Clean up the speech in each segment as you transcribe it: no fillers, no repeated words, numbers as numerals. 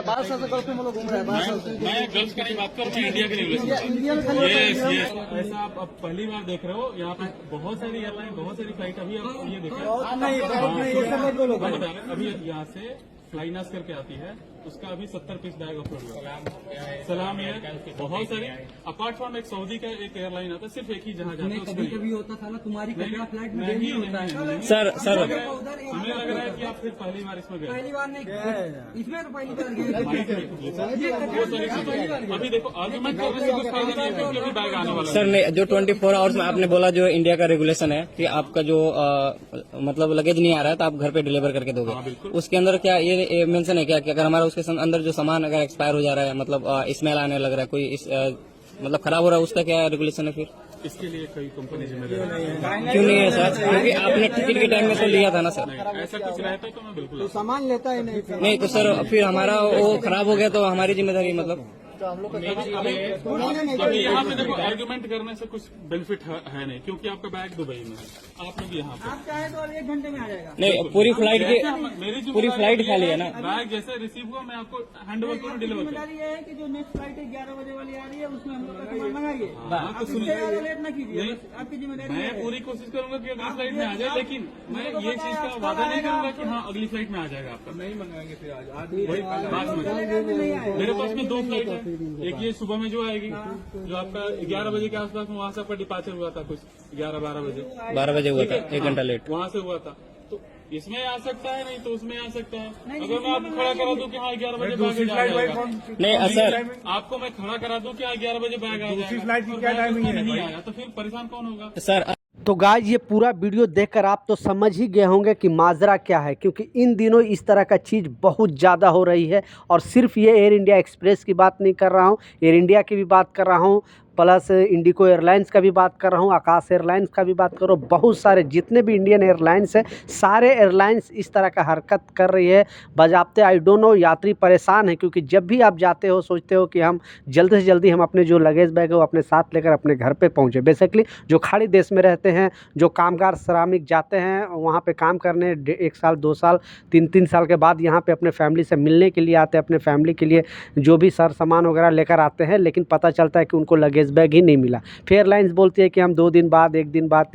12 साल से गल्फ में लोग घूम रहे हैं। मैं गल्फ का नहीं बात कर रहा, इंडिया के रेगुलेशन ये ऐसा आप अब पहली बार देख रहे हो। यहाँ पे बहुत सारी एयरलाइन, बहुत सारी फ्लाइट अभी आप ये देख रहे हो। अभी यहाँ से फ्लाइनास करके आती है, उसका अभी 70 पीस बैग अपलोड हुआ। सलाम एयर, बहुत सारे। अपार्ट फ्रॉम एक सऊदी का एक एयरलाइन आता है, सिर्फ एक ही जहाज आता है। कभी होता था ना तुम्हारी फ्लाइट में नहीं होता है। सर हमें लग रहा है कि आप फिर पहली बार इसमें गए। पहली बार नहीं गए, इसमें तो पहली बार गए। अभी देखो आर्गुमेंट करने से कुछ फायदा नहीं है, क्योंकि अभी बैग आने वाला है। सर ने जो 24 आवर्स में आपने बोला जो इंडिया का रेगुलेशन है कि आपका जो मतलब लगेज नहीं आ रहा है तो आप घर पे डिलीवर करके दोगे, उसके अंदर क्या ये मेंशन है क्या कि अगर हमारा उसके अंदर जो सामान अगर एक्सपायर हो जा रहा है, मतलब स्मेल आने लग रहा है, कोई मतलब खराब हो रहा है, उसका क्या रेगुलेशन है फिर? इसके लिए कोई कंपनी जिम्मेदार क्यों नहीं है सर? क्योंकि आपने टिकट के टाइम में तो लिया था ना सर। ऐसा कुछ रहता तो मैं बिल्कुल सामान लेता है नहीं तो सर फिर हमारा वो खराब हो गया तो हमारी जिम्मेदारी मतलब। अभी यहाँ पे देखो आर्गुमेंट करने से कुछ बेनिफिट है नहीं, क्योंकि आपका बैग दुबई में है, आप लोग यहाँ पे। आप चाहे तो 1 घंटे में आ जाएगा। नहीं पूरी फ्लाइट मेरी की पूरी फ्लाइट खाली है ना। बैग जैसे रिसीव हुआ मैं आपको हैंड ओवर करूँ, डिलीवर करूँ। जिम्मेदारी ये है कि जो नेक्स्ट फ्लाइट 11 बजे वाली आ रही है उसमें हम लोग का सामान मंगाइए। हाँ, तो सुनिए, लेट ना कीजिए, आपकी जिम्मेदारी मैं पूरी कोशिश करूंगा कि अगली फ्लाइट में आ जाए, लेकिन मैं ये चीज का वादा नहीं करूंगा कि हाँ अगली फ्लाइट में आ जाएगा आपका। नहीं मंगाएंगे फिर आज वही बात समझ। मेरे पास में 2 फ्लाइट है, एक ये सुबह में जो आएगी, जो आपका 11 बजे के आसपास में, वहाँ से आपका डिपार्चर हुआ था कुछ 11-12 बजे। 12 बजे हुआ था, 1 घंटा लेट वहाँ से हुआ था। तो इसमें आ सकता है, नहीं तो उसमें आ सकता है। अगर मैं आपको खड़ा करा दूं कि हाँ 11 बजे बैग आ जाएगा, नहीं सर आपको मैं खड़ा करा दूं कि हाँ 11 बजे बैग आ जाएगा, फ्लाइट की क्या टाइमिंग है? नहीं आया तो फिर परेशान कौन होगा सर? तो गाइस ये पूरा वीडियो देखकर आप तो समझ ही गए होंगे कि माजरा क्या है, क्योंकि इन दिनों इस तरह का चीज़ बहुत ज़्यादा हो रही है। और सिर्फ ये एयर इंडिया एक्सप्रेस की बात नहीं कर रहा हूँ, एयर इंडिया की भी बात कर रहा हूँ, प्लस इंडिगो एयरलाइंस का भी बात कर रहा हूँ, आकाश एयरलाइंस का भी बात करो। बहुत सारे जितने भी इंडियन एयरलाइंस हैं, सारे एयरलाइंस इस तरह का हरकत कर रही है बजाते। आई डोंट नो, यात्री परेशान है, क्योंकि जब भी आप जाते हो सोचते हो कि हम जल्दी से जल्दी हम अपने जो लगेज बैग है वो अपने साथ लेकर अपने घर पे पहुँचे। बेसिकली जो खाड़ी देश में रहते हैं, जो कामगार श्रमिक जाते हैं वहाँ पे काम करने 1 साल 2 साल 3 साल के बाद यहाँ पे अपने फैमिली से मिलने के लिए आते हैं, अपने फैमिली के लिए जो भी सर सामान वगैरह लेकर आते हैं, लेकिन पता चलता है कि उनको लगेज बैग ही नहीं मिला। फिर एयरलाइंस बोलती है कि हम 2 दिन बाद, 1 दिन बाद,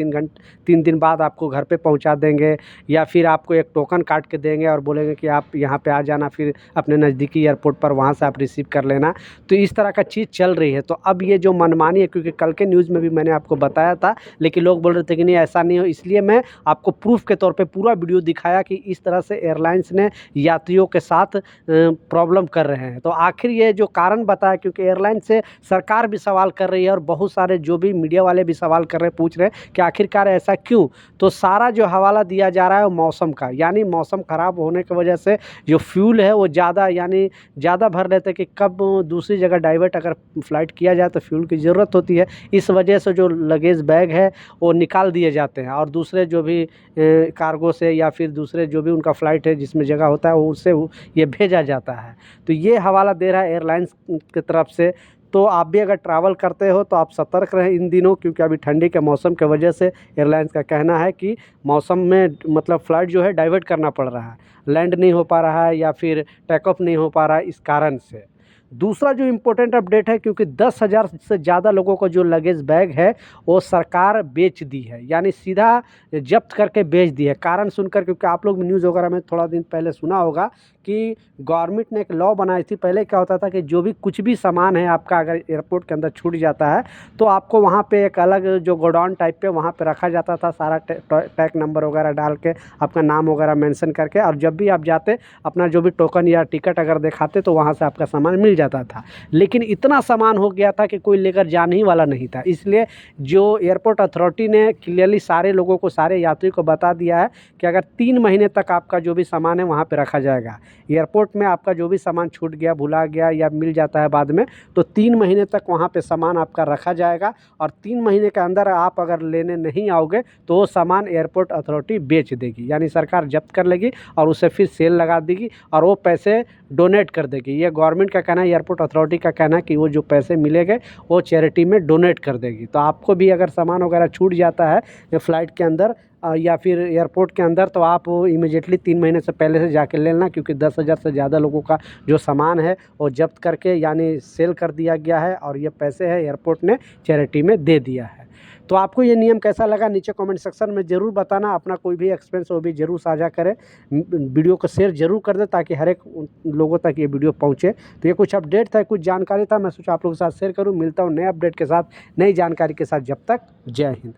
3 दिन बाद आपको घर पे पहुंचा देंगे, या फिर आपको एक टोकन काट के देंगे और बोलेंगे कि आप यहाँ पे आ जाना, फिर अपने नज़दीकी एयरपोर्ट पर वहाँ से आप रिसीव कर लेना। तो इस तरह का चीज़ चल रही है। तो अब ये जो मनमानी है, क्योंकि कल के न्यूज़ में भी मैंने आपको बताया था, लेकिन लोग बोल रहे थे कि नहीं ऐसा नहीं हो, इसलिए मैं आपको प्रूफ के तौर पर पूरा वीडियो दिखाया कि इस तरह से एयरलाइंस ने यात्रियों के साथ प्रॉब्लम कर रहे हैं। तो आखिर ये जो कारण बताया, क्योंकि एयरलाइन से सरकार भी सवाल कर रही है और बहुत सारे जो भी मीडिया वाले भी सवाल कर रहे हैं, पूछ रहे हैं कि आखिरकार ऐसा क्यों। तो सारा जो हवाला दिया जा रहा है वो मौसम का, यानी मौसम ख़राब होने की वजह से जो फ्यूल है वो ज़्यादा, यानी ज़्यादा भर लेते हैं कि कब दूसरी जगह डाइवर्ट अगर फ़्लाइट किया जाए तो फ्यूल की ज़रूरत होती है। इस वजह से जो लगेज बैग है वो निकाल दिए जाते हैं और दूसरे जो भी कार्गो से या फिर दूसरे जो भी उनका फ़्लाइट है जिसमें जगह होता है वो उससे ये भेजा जाता है। तो ये हवाला दे रहा है एयरलाइंस की तरफ से। तो आप भी अगर ट्रैवल करते हो तो आप सतर्क रहें इन दिनों, क्योंकि अभी ठंडी के मौसम की वजह से एयरलाइंस का कहना है कि मौसम में मतलब फ़्लाइट जो है डाइवर्ट करना पड़ रहा है, लैंड नहीं हो पा रहा है या फिर टेक ऑफ नहीं हो पा रहा है, इस कारण से। दूसरा जो इम्पोर्टेंट अपडेट है, क्योंकि 10,000 से ज़्यादा लोगों को जो लगेज बैग है वो सरकार बेच दी है, यानी सीधा जब्त करके बेच दी है। कारण सुनकर, क्योंकि आप लोग न्यूज़ वगैरह में थोड़ा दिन पहले सुना होगा कि गवर्नमेंट ने एक लॉ बनाई थी। पहले क्या होता था कि जो भी कुछ भी सामान है आपका अगर एयरपोर्ट के अंदर छूट जाता है तो आपको वहाँ पे एक अलग जो गोडाउन टाइप पे वहाँ पे रखा जाता था, सारा टैग नंबर वगैरह डाल के आपका नाम वगैरह मेंशन करके, और जब भी आप जाते अपना जो भी टोकन या टिकट अगर दिखाते तो वहाँ से आपका सामान मिल जाता था। लेकिन इतना सामान हो गया था कि कोई लेकर जाने ही वाला नहीं था, इसलिए जो एयरपोर्ट अथॉरिटी ने क्लियरली सारे लोगों को, सारे यात्री को बता दिया है कि अगर 3 महीने तक आपका जो भी सामान है वहाँ पे रखा जाएगा। एयरपोर्ट में आपका जो भी सामान छूट गया, भुला गया या मिल जाता है बाद में, तो 3 महीने तक वहाँ पे सामान आपका रखा जाएगा, और 3 महीने के अंदर आप अगर लेने नहीं आओगे तो वो सामान एयरपोर्ट अथॉरिटी बेच देगी, यानी सरकार जब्त कर लेगी और उसे फिर सेल लगा देगी, और वो पैसे डोनेट कर देगी। ये गवर्नमेंट का कहना है, एयरपोर्ट अथॉरिटी का कहना है कि वो जो पैसे मिलेंगे वो चैरिटी में डोनेट कर देगी। तो आपको भी अगर सामान वगैरह छूट जाता है फ़्लाइट के अंदर या फिर एयरपोर्ट के अंदर, तो आप इमीडिएटली 3 महीने से पहले से जाके ले लेना, क्योंकि 10,000 से ज़्यादा लोगों का जो सामान है वो जब्त करके यानी सेल कर दिया गया है और ये पैसे है एयरपोर्ट ने चैरिटी में दे दिया है। तो आपको ये नियम कैसा लगा नीचे कमेंट सेक्शन में ज़रूर बताना। अपना कोई भी एक्सपीरियंस वो भी ज़रूर साझा करें, वीडियो को शेयर ज़रूर कर दें ताकि हर एक लोगों तक ये वीडियो पहुँचे। तो ये कुछ अपडेट था, कुछ जानकारी था, मैं सोचा आप लोगों के साथ शेयर करूँ। मिलता हूँ नए अपडेट के साथ, नई जानकारी के साथ। जब तक जय हिंद।